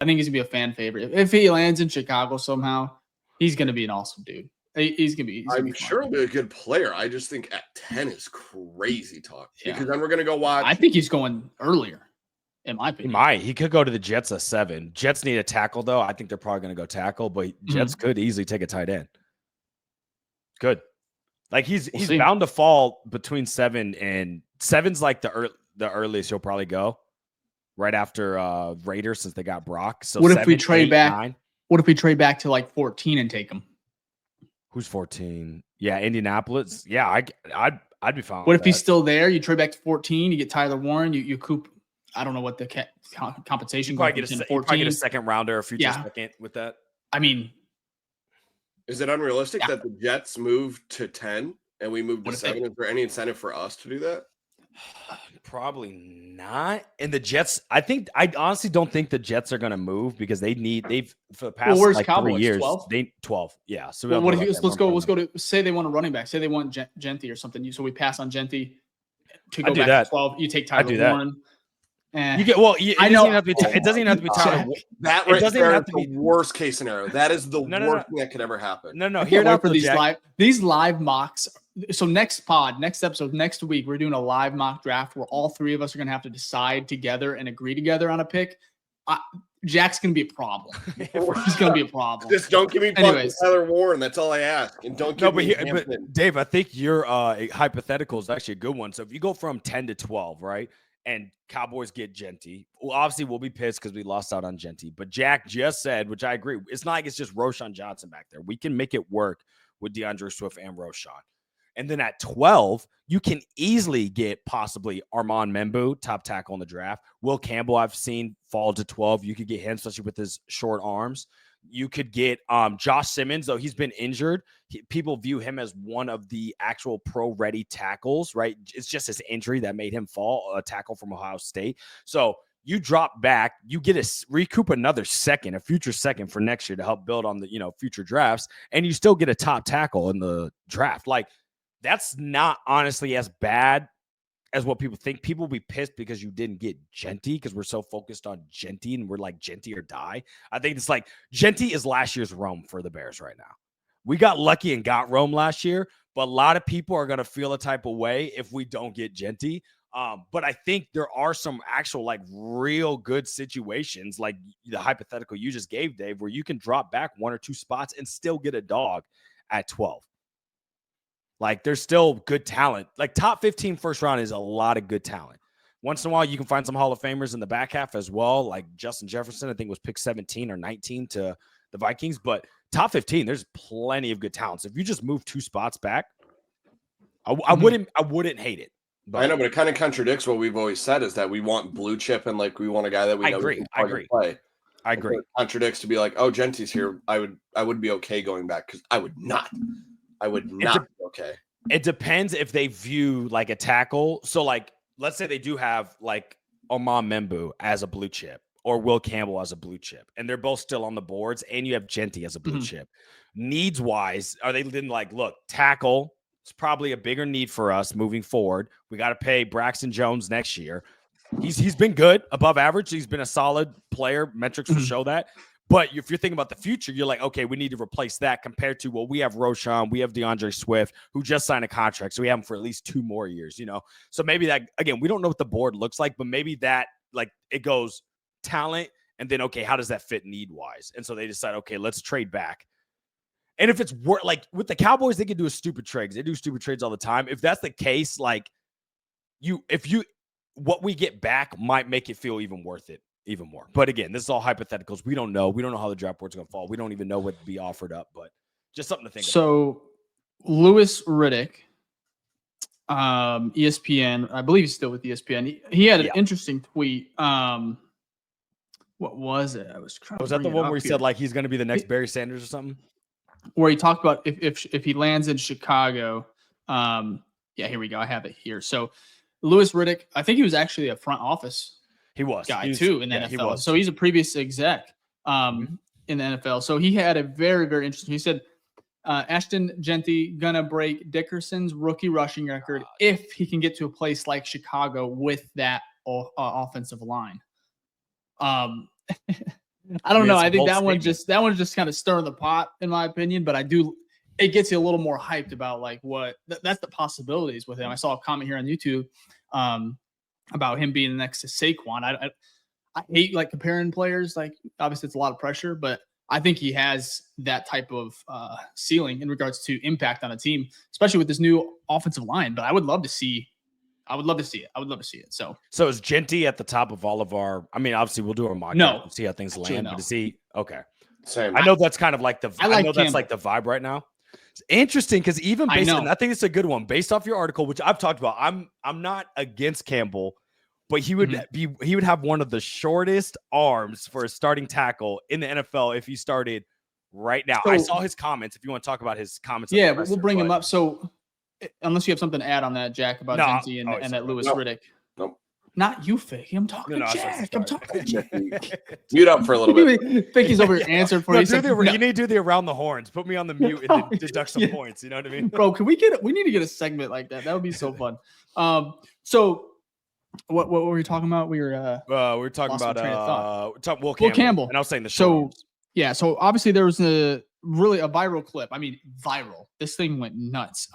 I think he's gonna be a fan favorite. If he lands in Chicago somehow, he's gonna be an awesome dude. He's gonna be. I'm sure he'll be a good player. I just think at 10 is crazy talk because then we're gonna go watch. I think he's going earlier. In my opinion, he could go to the Jets at 7. Jets need a tackle though. I think they're probably going to go tackle, but Jets could easily take a tight end. Good, like he's bound to fall between 7 and 7's like the earliest he'll probably go, right after Raiders since they got Brock. So what if we trade back? 9? What if we trade back to like 14 and take him? Who's 14? Yeah, Indianapolis. Yeah, I'd be fine. What if he's still there? You trade back to 14. You get Tyler Warren. You coop. I don't know what the compensation. You probably get a second rounder, a future second with that. I mean, is it unrealistic that the Jets move to 10 and we move to 7? Is there any incentive for us to do that? Probably like And the Jets, I honestly don't think the Jets are going to move because they've for the past like Cowboys, 3 years. 12? 12. Yeah. So what if let's go to say they want a running back. Say they want Jeanty or something. So we pass on Jeanty to go back to 12. You take Tyler Warren. You get it doesn't even have to be Tyler. That right there is the worst case scenario. That is the worst thing that could ever happen. No. Here for these live mocks. So next episode, next week, we're doing a live mock draft where all three of us are going to have to decide together and agree together on a pick. Jack's going to be a problem. He's going to be a problem. Just don't give me Tyler Warren. That's all I ask. And don't give me but Dave, I think your hypothetical is actually a good one. So if you go from 10 to 12, right? And Cowboys get Jeanty. Well, obviously, we'll be pissed because we lost out on Jeanty. But Jack just said, which I agree, it's not like it's just Roschon Johnson back there. We can make it work with DeAndre Swift and Roschon. And then at 12, you can easily get possibly Armand Membu, top tackle in the draft. Will Campbell, I've seen fall to 12. You could get him, especially with his short arms. You could get Josh Simmons, though he's been injured. People view him as one of the actual pro-ready tackles, right? It's just his injury that made him fall, a tackle from Ohio State. So you drop back, you get recoup another second, a future second for next year to help build on the future drafts, and you still get a top tackle in the draft. Like, that's not honestly as bad as what people think. People will be pissed because you didn't get Jeanty because we're so focused on Jeanty and we're like Jeanty or die. I think it's like Jeanty is last year's Rome for the Bears right now. We got lucky and got Rome last year, but a lot of people are going to feel a type of way if we don't get Jeanty. But I think there are some actual like real good situations like the hypothetical you just gave, Dave, where you can drop back 1 or 2 spots and still get a dog at 12. Like, there's still good talent. Like, top 15 first round is a lot of good talent. Once in a while, you can find some Hall of Famers in the back half as well. Like Justin Jefferson, I think was picked 17 or 19 to the Vikings. But top 15, there's plenty of good talents. If you just move 2 spots back, I wouldn't hate it. But I know, but it kind of contradicts what we've always said is that we want blue chip and like we want a guy that we know can play. I agree. It contradicts to be like, oh, Genty's here. I would be okay going back because I would not be okay. It depends if they view like a tackle. So like, let's say they do have like Armand Membu as a blue chip or Will Campbell as a blue chip, and they're both still on the boards, and you have Jeanty as a blue chip. Needs wise, are they then like, look, tackle? It's probably a bigger need for us moving forward. We got to pay Braxton Jones next year. He's been good, above average. He's been a solid player. Metrics will show that. But if you're thinking about the future, you're like, okay, we need to replace that compared to, well, we have Roschon, we have DeAndre Swift, who just signed a contract. So we have him for at least 2 more years, So maybe that, again, we don't know what the board looks like, but maybe that, like, it goes talent and then, okay, how does that fit need-wise? And so they decide, okay, let's trade back. And if it's like with the Cowboys, they can do a stupid trade. They do stupid trades all the time. If that's the case, like what we get back might make it feel even worth it even more. But again, this is all hypotheticals. We don't know. We don't know how the draft board's going to fall. We don't even know what to be offered up, but just something to think about. So Louis Riddick, ESPN, I believe he's still with ESPN. He had an interesting tweet. What was it? Was that the one where he said like he's going to be the next Barry Sanders or something? Where he talked about if he lands in Chicago. Here we go. I have it here. So Louis Riddick, I think he was actually a front office guy too in the NFL. So he's a previous exec in the NFL. So he had a very, very interesting. He said Ashton Jeanty gonna break Dickerson's rookie rushing record if he can get to a place like Chicago with that offensive line. I don't know. I think that one's just kind of stirring the pot, in my opinion. But it gets you a little more hyped about like that's the possibilities with him. I saw a comment here on YouTube about him being next to Saquon. I hate like comparing players. Like obviously it's a lot of pressure, but I think he has that type of ceiling in regards to impact on a team, especially with this new offensive line. But I would love to see it. So is Jeanty at the top of all of our? I mean, obviously we'll do our mock no, and see how things land. no. But is he okay? Same. I know that's kind of like I know that's Campbell. like the vibe right now. It's interesting because even based on, I think it's a good one based off your article, which I've talked about. I'm not against Campbell, but he would he would have one of the shortest arms for a starting tackle in the NFL if he started right now. So, I saw his comments. If you want to talk about his comments, yeah, we'll bring him up. So unless you have something to add on that, Jack, about Jeanty and that Louis Riddick. Nope. Not you, Fick. I'm talking to Jack. I'm talking to Jack. Mute up for a little bit. Ficky's over here answering for you. You need to do the around the horns. Put me on the mute and then deduct some points. You know what I mean? Bro, we need to get a segment like that. That would be so fun. So what were we talking about? We were talking about Will Campbell. And I was saying so obviously there was a viral clip. I mean, viral. This thing went nuts.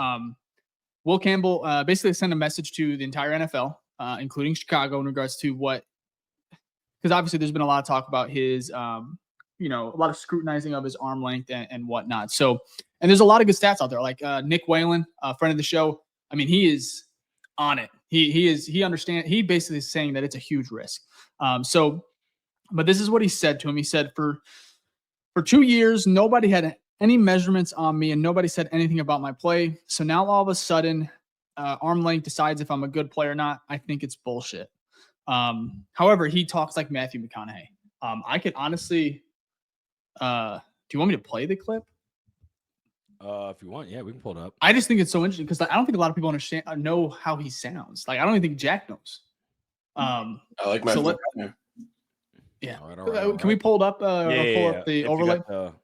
Will Campbell basically sent a message to the entire NFL, including Chicago, in regards to because obviously there's been a lot of talk about his, a lot of scrutinizing of his arm length and whatnot. So, and there's a lot of good stats out there, like Nick Whalen, a friend of the show. I mean, he is on it. He understands. He basically is saying that it's a huge risk. But this is what he said to him. He said, for 2 years, nobody had any measurements on me and nobody said anything about my play. So now all of a sudden, arm length decides if I'm a good player or not. I think it's bullshit. However, he talks like Matthew McConaughey. I could honestly, do you want me to play the clip? If you want, yeah, we can pull it up. I just think it's so interesting because I don't think a lot of people know how he sounds. Like I don't even think Jack knows. I like Matthew McConaughey. Yeah. All right. Can we pull it up? Pull up the overlay?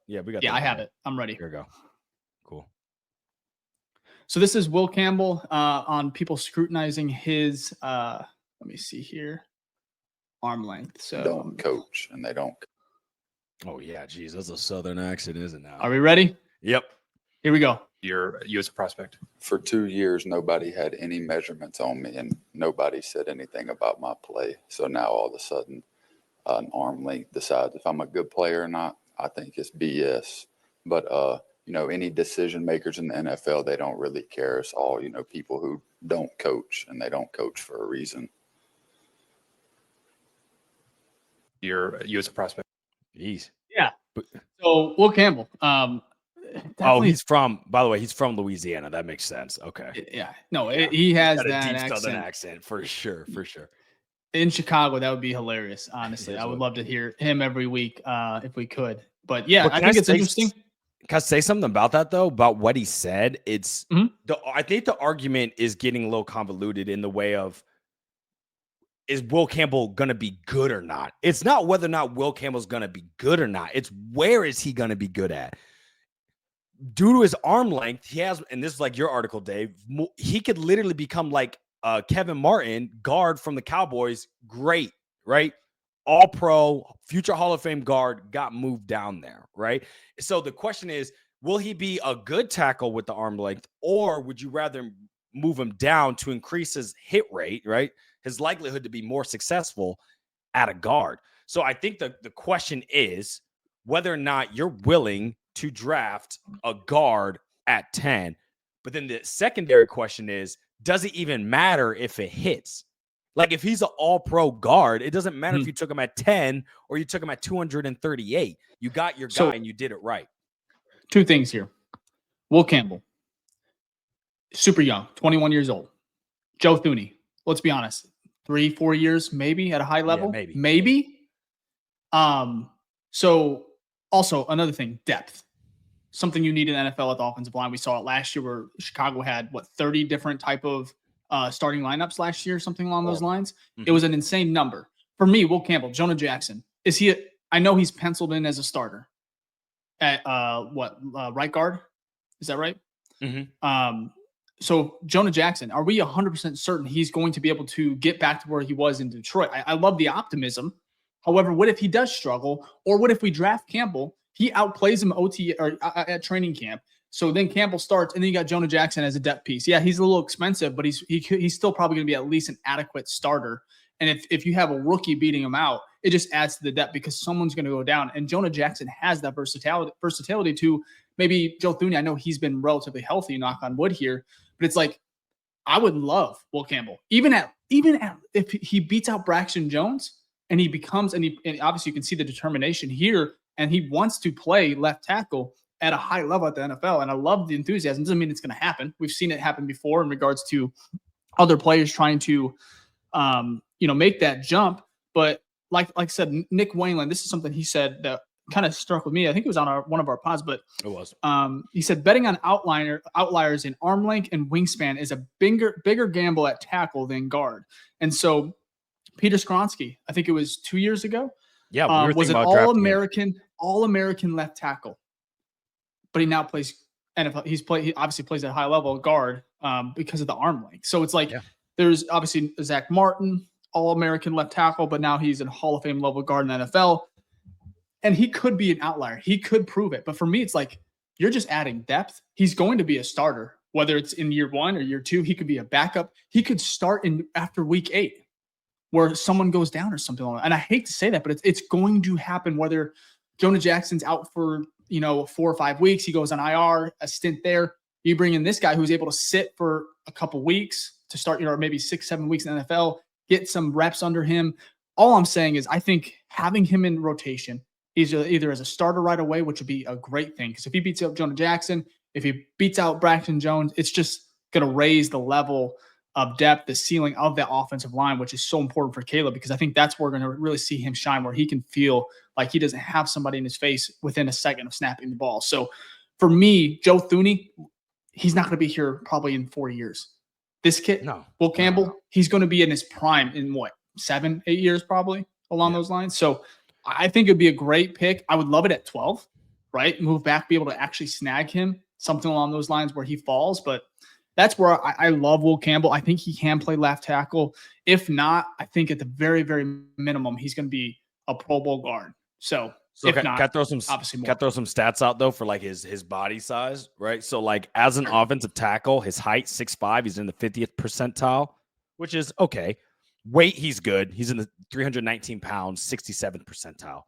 We got. Yeah, I have it. I'm ready. Here we go. Cool. So this is Will Campbell on people scrutinizing his. Let me see here. Arm length. So don't coach, and they don't. Oh yeah, geez, that's a Southern accent, isn't it? Now. Are we ready? Yep. Here we go. You as a prospect. For 2 years, nobody had any measurements on me, and nobody said anything about my play. So now all of a sudden, an arm length decides if I'm a good player or not. I think it's BS. But any decision makers in the NFL, they don't really care. It's all people who don't coach, and they don't coach for a reason. You as a prospect. Jeez. Yeah. So Will Campbell. He's from Louisiana. That makes sense. Okay. Yeah. No, he has that deep accent. Southern accent for sure. In Chicago, that would be hilarious. Honestly, I would love to hear him every week if we could. But yeah, I think it's interesting. Can I say something about that though? About what he said? It's I think the argument is getting a little convoluted in the way of, is Will Campbell going to be good or not? It's not whether or not Will Campbell's going to be good or not. It's where is he going to be good at? Due to his arm length, he has, and this is like your article, Dave, he could literally become like Kevin Martin, guard from the Cowboys. Great, right? All pro, future Hall of Fame guard, got moved down there, right? So the question is, will he be a good tackle with the arm length, or would you rather move him down to increase his hit rate, right? His likelihood to be more successful at a guard. So I think the question is whether or not you're willing to draft a guard at 10. But then the secondary question is, does it even matter if it hits? Like if he's an all-pro guard, it doesn't matter if you took him at 10 or you took him at 238. You got your guy and you did it right. Two things here. Will Campbell, super young, 21 years old. Joe Thuney, let's be honest, 3-4 years maybe at a high level. Yeah, maybe. So also another thing, depth. Something you need in NFL at the offensive line. We saw it last year where Chicago had 30 different type of starting lineups last year, something along those lines. It was an insane number. For me, Will Campbell, Jonah Jackson, I know he's penciled in as a starter at right guard. Is that right? So Jonah Jackson, are we 100% certain he's going to be able to get back to where he was in Detroit? I love the optimism, However, what if he does struggle? Or what if we draft Campbell? He outplays him OT or at training camp. So then Campbell starts, and then you got Jonah Jackson as a depth piece. Yeah, he's a little expensive, but he's still probably going to be at least an adequate starter. And if you have a rookie beating him out, it just adds to the depth because someone's going to go down. And Jonah Jackson has that versatility to maybe Joe Thuney. I know he's been relatively healthy, knock on wood here, but it's like I would love Will Campbell, even at if he beats out Braxton Jones and he becomes and obviously you can see the determination here, and he wants to play left tackle at a high level at the NFL. And I love the enthusiasm. Doesn't mean it's going to happen. We've seen it happen before in regards to other players trying to make that jump. But like I said, Nick Wayland, this is something he said that kind of struck with me. I think it was on one of our pods, but it was. He said betting on outliers in arm length and wingspan is a bigger gamble at tackle than guard. And so Peter Skronsky, I think it was 2 years ago, was an all-American left tackle, but he now plays NFL. He obviously plays at a high level guard because of the arm length. So it's like there's obviously Zach Martin, all-American left tackle, but now he's a Hall of Fame level guard in the NFL. And he could be an outlier. He could prove it. But for me, it's like you're just adding depth. He's going to be a starter, whether it's in year 1 or year 2. He could be a backup. He could start after week 8 where someone goes down or something like that. And I hate to say that, but it's going to happen whether Jonah Jackson's out for 4 or 5 weeks. He goes on IR, a stint there. You bring in this guy who's able to sit for a couple weeks to start, maybe 6-7 weeks in the NFL, get some reps under him. All I'm saying is I think having him in rotation, either as a starter right away, which would be a great thing. Because if he beats out Jonah Jackson, if he beats out Braxton Jones, it's just going to raise the level of depth, the ceiling of that offensive line, which is so important for Caleb, because I think that's where we're going to really see him shine, where he can feel like he doesn't have somebody in his face within a second of snapping the ball. So for me, Joe Thuney, he's not going to be here probably in 4 years. This kid, Will Campbell, he's going to be in his prime in 7-8 years probably along those lines. So I think it'd be a great pick. I would love it at 12, right? Move back, be able to actually snag him, something along those lines where he falls. But that's where I love Will Campbell. I think he can play left tackle. If not, I think at the very, very minimum, he's going to be a Pro Bowl guard. So if not, can I throw some stats out though for like his body size, right? So like as an offensive tackle, his height 6'5", he's in the 50th percentile, which is okay. Weight, he's good. He's in the 319 pounds, 67th percentile.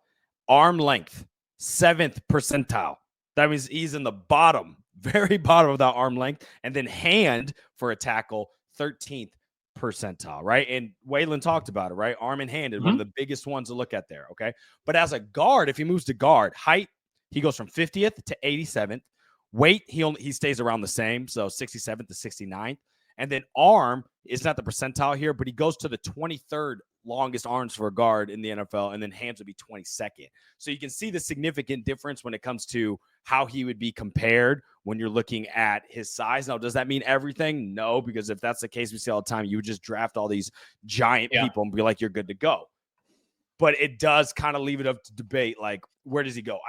Arm length, 7th percentile. That means he's in the bottom, very bottom of that arm length. And then hand for a tackle, 13th percentile, right? And Waylon talked about it, right? Arm and hand is one of the biggest ones to look at there, okay? But as a guard, if he moves to guard, height, he goes from 50th to 87th. Weight, he stays around the same, so 67th to 69th. And then arm is not the percentile here, but he goes to the 23rd longest arms for a guard in the NFL, and then hands would be 22nd. So you can see the significant difference when it comes to how he would be compared when you're looking at his size. Now, does that mean everything? No, because if that's the case, we see all the time, you would just draft all these giant people and be like, you're good to go. But it does kind of leave it up to debate, like, where does he go?